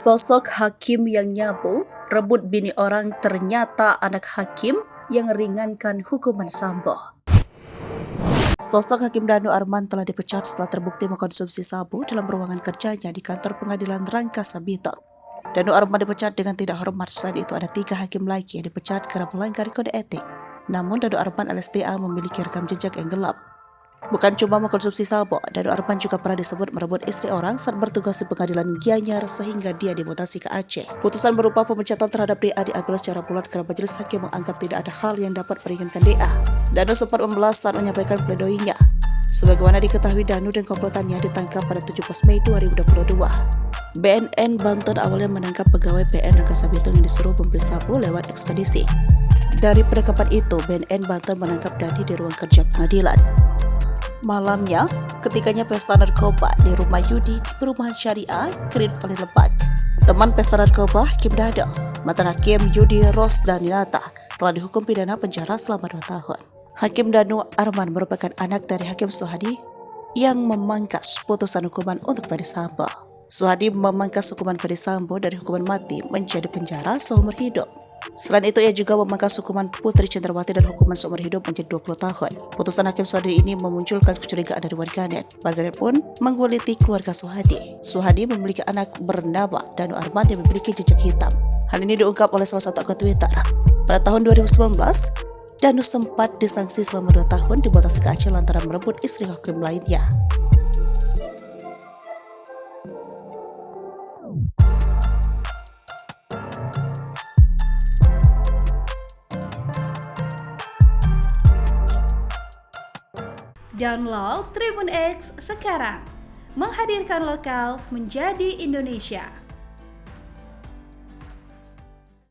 Sosok hakim yang nyabu, rebut bini orang ternyata anak hakim yang ringankan hukuman Sambo. Sosok Hakim Danu Arman telah dipecat setelah terbukti mengkonsumsi sabu dalam ruangan kerjanya di kantor pengadilan Rangkasa Bitung. Danu Arman dipecat dengan tidak hormat. Selain itu ada 3 hakim lagi yang dipecat karena melanggar kode etik. Namun Danu Arman alias DA memiliki rekam jejak yang gelap. Bukan cuma mengkonsumsi sabu, Danu Arman juga pernah disebut merebut istri orang saat bertugas di pengadilan Gianyar sehingga dia dimutasi ke Aceh. Putusan berupa pemecatan terhadap DA diambil secara bulat karena majelis hakim menganggap tidak ada hal yang dapat meringankan DA. Danu sempat membelas saat menyampaikan pledoinya. Sebagaimana diketahui, Danu dan komplotannya ditangkap pada 17 Mei 2022. BNN Banten awalnya menangkap pegawai PN Rangkasa Bitung yang disuruh membeli sabu lewat ekspedisi. Dari penangkapan itu, BNN Banten menangkap Dani di ruang kerja pengadilan. Malamnya, ketikanya pesta narkoba di rumah Yudi di perumahan Syariah, Kering Valley Lebak. Teman pesta narkoba, Hakim Dado, mantan Hakim Yudi Ros Daninata, telah dihukum pidana penjara selama 2 tahun. Hakim Danu Arman merupakan anak dari Hakim Suhadi yang memangkas putusan hukuman untuk Ferdy Sambo. Suhadi memangkas hukuman Ferdy Sambo dari hukuman mati menjadi penjara seumur hidup. Selain itu, ia juga memangkas hukuman Putri Chandrawati dan hukuman seumur hidup menjadi 20 tahun. Putusan Hakim Suhadi ini memunculkan kecurigaan dari warganet. Warganet pun mengguliti keluarga Suhadi. Suhadi memiliki anak bernama Danu Arman yang memiliki jejak hitam. Hal ini diungkap oleh salah satu akun Twitter. Pada tahun 2019, Danu sempat disanksi selama 2 tahun dimutasi ke Aceh lantaran merebut istri hakim lainnya. Download Tribun X sekarang, menghadirkan lokal menjadi Indonesia.